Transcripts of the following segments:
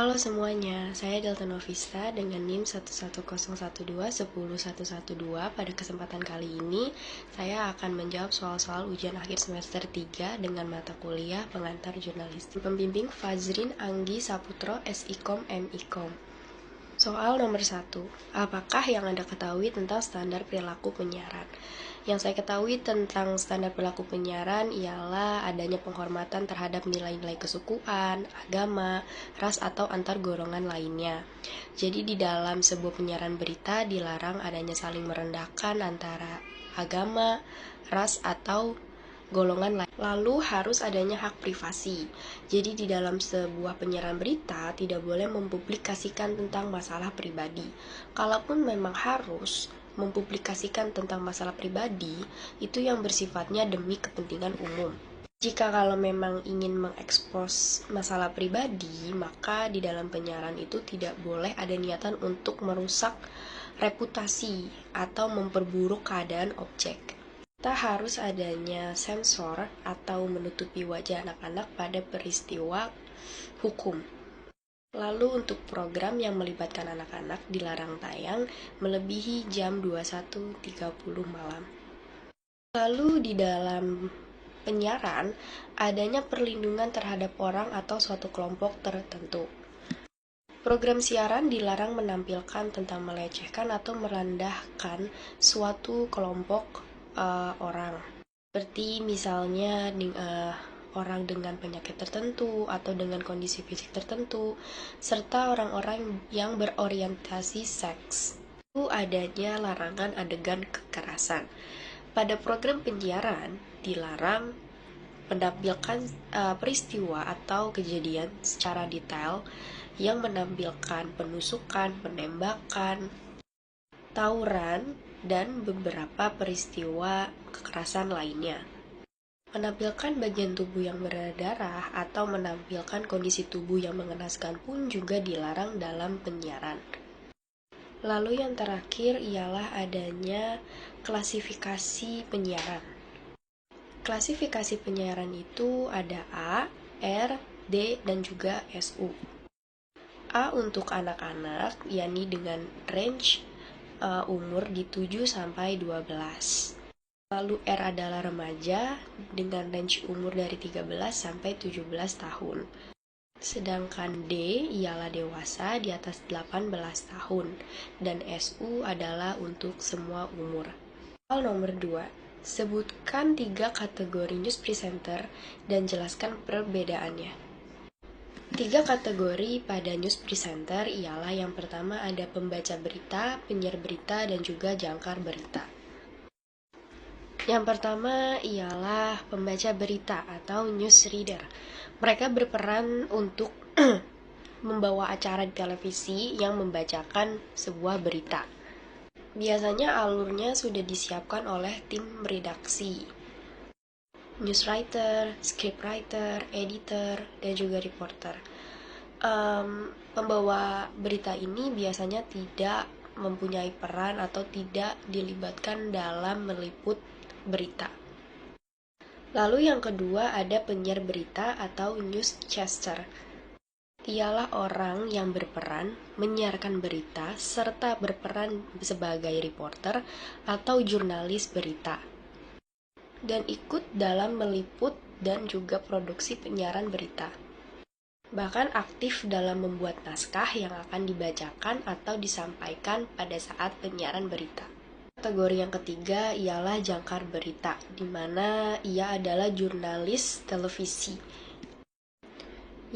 Halo semuanya, saya Delta Novista dengan NIM 11012-10112. Pada kesempatan kali ini, saya akan menjawab soal-soal ujian akhir semester 3 dengan mata kuliah pengantar jurnalistik. Pembimbing Fazrin Anggi Saputro, SIKOM, MIKOM. Soal nomor 1. Apakah yang Anda ketahui tentang standar perilaku penyiaran? Yang saya ketahui tentang standar perilaku penyiaran ialah adanya penghormatan terhadap nilai-nilai kesukuan, agama, ras, atau antar golongan lainnya. Jadi di dalam sebuah penyiaran berita dilarang adanya saling merendahkan antara agama, ras, atau golongan lain. Lalu harus adanya hak privasi. Jadi di dalam sebuah penyiaran berita tidak boleh mempublikasikan tentang masalah pribadi. Kalaupun memang harus mempublikasikan tentang masalah pribadi, itu yang bersifatnya demi kepentingan umum. Jika kalau memang ingin mengekspos masalah pribadi, maka di dalam penyiaran itu tidak boleh ada niatan untuk merusak reputasi atau memperburuk keadaan objek. Kita harus adanya sensor atau menutupi wajah anak-anak pada peristiwa hukum. Lalu untuk program yang melibatkan anak-anak dilarang tayang melebihi jam 21.30 malam. Lalu di dalam penyiaran adanya perlindungan terhadap orang atau suatu kelompok tertentu. Program siaran dilarang menampilkan tentang melecehkan atau merendahkan suatu kelompok orang. Seperti misalnya orang dengan penyakit tertentu atau dengan kondisi fisik tertentu, serta orang-orang yang berorientasi seks. Itu adanya larangan adegan kekerasan. Pada program penyiaran dilarang menampilkan peristiwa atau kejadian secara detail yang menampilkan penusukan, penembakan, tawuran, dan beberapa peristiwa kekerasan lainnya. Menampilkan bagian tubuh yang berdarah atau menampilkan kondisi tubuh yang mengenaskan pun juga dilarang dalam penyiaran. Lalu yang terakhir ialah adanya klasifikasi penyiaran. Klasifikasi penyiaran itu ada A, R, D, dan juga SU. A untuk anak-anak, yakni dengan range umur di 7 sampai 12. Lalu R adalah remaja dengan range umur dari 13 sampai 17 tahun. Sedangkan D ialah dewasa di atas 18 tahun dan SU adalah untuk semua umur. Soal nomor 2. Sebutkan 3 kategori news presenter dan jelaskan perbedaannya. 3 kategori pada news presenter ialah yang pertama ada pembaca berita, penyiar berita, dan juga jangkar berita. Yang pertama ialah pembaca berita atau news reader. Mereka berperan untuk membawa acara di televisi yang membacakan sebuah berita. Biasanya alurnya sudah disiapkan oleh tim redaksi, news writer, script writer, editor, dan juga reporter. Pembawa berita ini biasanya tidak mempunyai peran atau tidak dilibatkan dalam meliput berita. Lalu yang kedua ada penyiar berita atau newscaster. Ialah orang yang berperan menyiarkan berita serta berperan sebagai reporter atau jurnalis berita dan ikut dalam meliput dan juga produksi penyiaran berita. Bahkan aktif dalam membuat naskah yang akan dibacakan atau disampaikan pada saat penyiaran berita. Kategori yang ketiga ialah jangkar berita, di mana ia adalah jurnalis televisi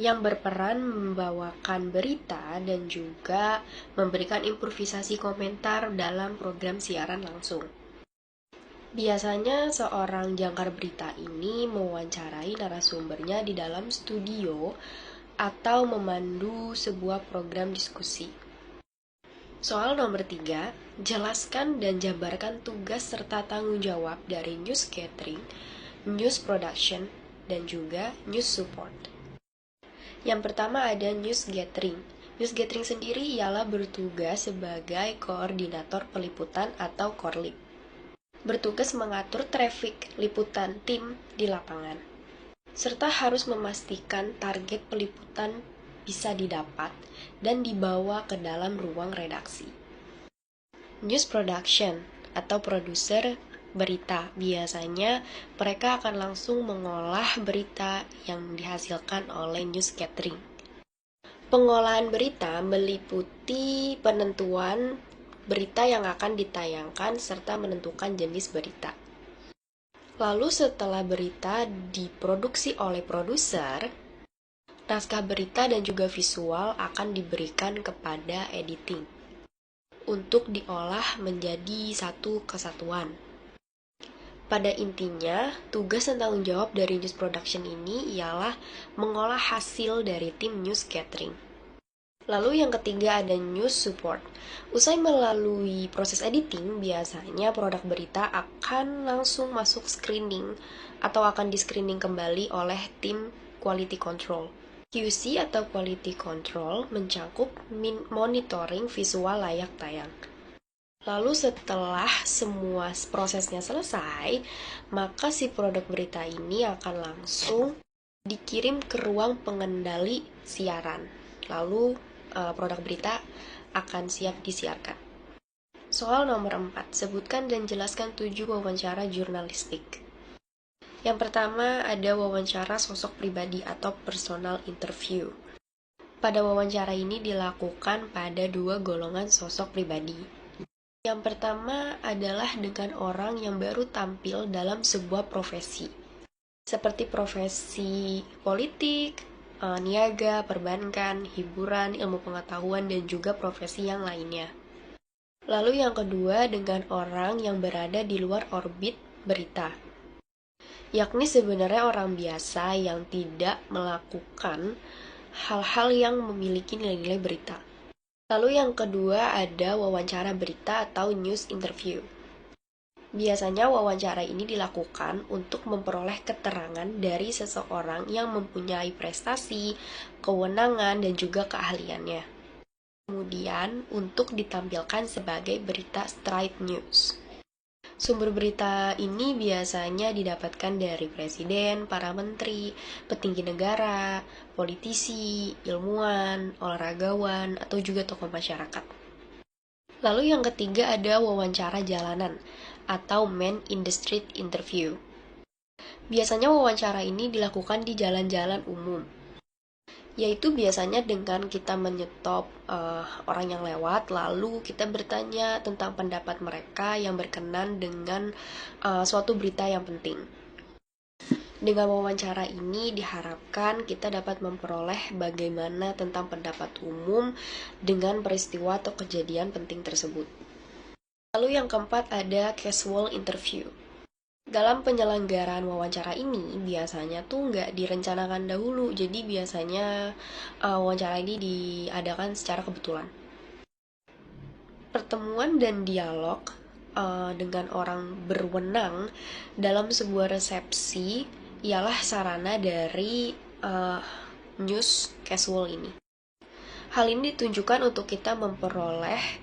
yang berperan membawakan berita dan juga memberikan improvisasi komentar dalam program siaran langsung. Biasanya seorang jangkar berita ini mewawancarai narasumbernya di dalam studio atau memandu sebuah program diskusi. Soal nomor 3, jelaskan dan jabarkan tugas serta tanggung jawab dari news gathering, news production, dan juga news support. Yang pertama ada news gathering. News gathering sendiri ialah bertugas sebagai koordinator peliputan atau korlip. Bertugas mengatur traffic liputan tim di lapangan, serta harus memastikan target peliputan bisa didapat dan dibawa ke dalam ruang redaksi. News production atau produser berita, biasanya mereka akan langsung mengolah berita yang dihasilkan oleh news gathering. Pengolahan berita meliputi penentuan berita yang akan ditayangkan serta menentukan jenis berita. Lalu setelah berita diproduksi oleh produser, naskah berita dan juga visual akan diberikan kepada editing untuk diolah menjadi satu kesatuan. Pada intinya, tugas dan tanggung jawab dari news production ini ialah mengolah hasil dari tim news gathering. Lalu yang ketiga ada news support. Usai melalui proses editing, biasanya produk berita akan langsung masuk screening atau akan di-screening kembali oleh tim quality control. QC atau quality control mencakup monitoring visual layak tayang. Lalu setelah semua prosesnya selesai, maka si produk berita ini akan langsung dikirim ke ruang pengendali siaran. Lalu produk berita akan siap disiarkan. Soal nomor 4, sebutkan dan jelaskan 7 wawancara jurnalistik. Yang pertama ada wawancara sosok pribadi atau personal interview. Pada wawancara ini dilakukan pada 2 golongan sosok pribadi. Yang pertama adalah dengan orang yang baru tampil dalam sebuah profesi, seperti profesi politik, niaga, perbankan, hiburan, ilmu pengetahuan, dan juga profesi yang lainnya. Lalu yang kedua dengan orang yang berada di luar orbit berita, yakni sebenarnya orang biasa yang tidak melakukan hal-hal yang memiliki nilai-nilai berita. Lalu yang kedua ada wawancara berita atau news interview. Biasanya wawancara ini dilakukan untuk memperoleh keterangan dari seseorang yang mempunyai prestasi, kewenangan, dan juga keahliannya. Kemudian untuk ditampilkan sebagai berita straight news. Sumber berita ini biasanya didapatkan dari presiden, para menteri, petinggi negara, politisi, ilmuwan, olahragawan, atau juga tokoh masyarakat. Lalu yang ketiga ada wawancara jalanan atau man in the street interview. Biasanya wawancara ini dilakukan di jalan-jalan umum, yaitu biasanya dengan kita menyetop orang yang lewat, lalu kita bertanya tentang pendapat mereka yang berkenan dengan suatu berita yang penting. Dengan wawancara ini diharapkan kita dapat memperoleh bagaimana tentang pendapat umum dengan peristiwa atau kejadian penting tersebut. Lalu yang keempat ada casual interview. Dalam penyelenggaraan wawancara ini biasanya tuh nggak direncanakan dahulu, jadi biasanya wawancara ini diadakan secara kebetulan. Pertemuan dan dialog dengan orang berwenang dalam sebuah resepsi ialah sarana dari news casual ini. Hal ini ditunjukkan untuk kita memperoleh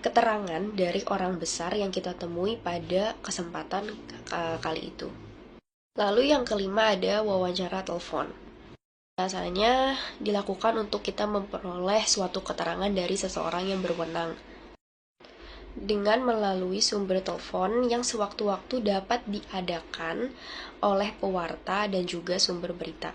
keterangan dari orang besar yang kita temui pada kesempatan kali itu. Lalu yang kelima ada wawancara telepon. Biasanya dilakukan untuk kita memperoleh suatu keterangan dari seseorang yang berwenang dengan melalui sumber telepon yang sewaktu-waktu dapat diadakan oleh pewarta dan juga sumber berita.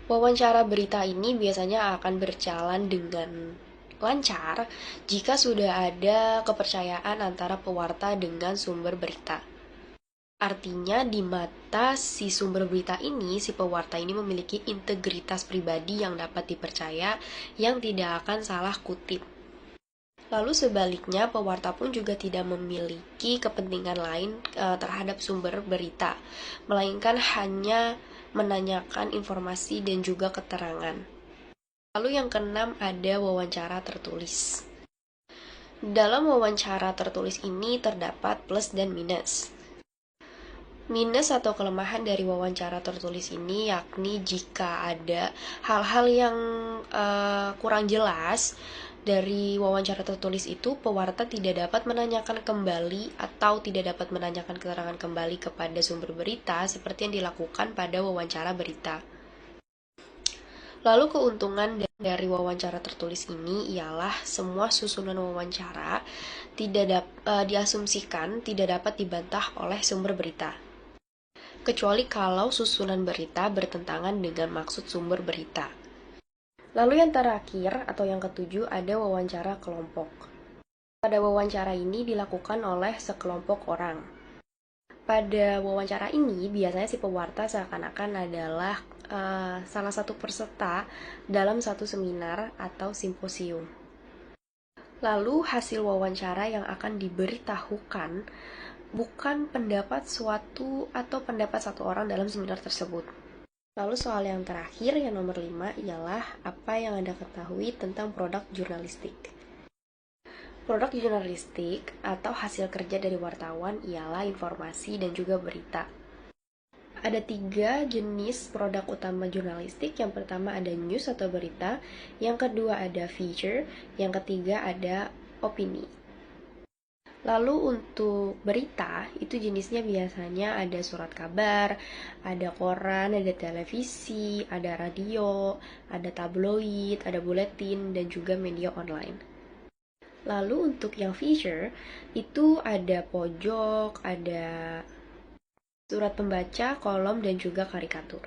Wawancara berita ini biasanya akan berjalan dengan lancar jika sudah ada kepercayaan antara pewarta dengan sumber berita. Artinya di mata si sumber berita ini, si pewarta ini memiliki integritas pribadi yang dapat dipercaya, yang tidak akan salah kutip. Lalu sebaliknya, pewarta pun juga tidak memiliki kepentingan lain terhadap sumber berita, melainkan hanya menanyakan informasi dan juga keterangan. Lalu yang keenam ada wawancara tertulis. Dalam wawancara tertulis ini terdapat plus dan minus. Minus atau kelemahan dari wawancara tertulis ini yakni jika ada hal-hal yang kurang jelas dari wawancara tertulis itu, pewarta tidak dapat menanyakan kembali atau tidak dapat menanyakan keterangan kembali kepada sumber berita seperti yang dilakukan pada wawancara berita. Lalu keuntungan dari wawancara tertulis ini ialah semua susunan wawancara diasumsikan tidak dapat dibantah oleh sumber berita, kecuali kalau susunan berita bertentangan dengan maksud sumber berita. Lalu yang terakhir atau yang ketujuh ada wawancara kelompok. Pada wawancara ini dilakukan oleh sekelompok orang. Pada wawancara ini biasanya si pewarta seakan-akan adalah salah satu peserta dalam satu seminar atau simposium. Lalu hasil wawancara yang akan diberitahukan bukan pendapat suatu atau pendapat satu orang dalam seminar tersebut. Lalu soal yang terakhir, yang nomor 5, ialah apa yang Anda ketahui tentang produk jurnalistik. Produk jurnalistik atau hasil kerja dari wartawan ialah informasi dan juga berita. Ada 3 jenis produk utama jurnalistik. Yang pertama ada news atau berita, yang kedua ada feature, yang ketiga ada opini. Lalu untuk berita, itu jenisnya biasanya ada surat kabar, ada koran, ada televisi, ada radio, ada tabloid, ada buletin, dan juga media online. Lalu untuk yang feature, itu ada pojok, ada surat pembaca, kolom, dan juga karikatur.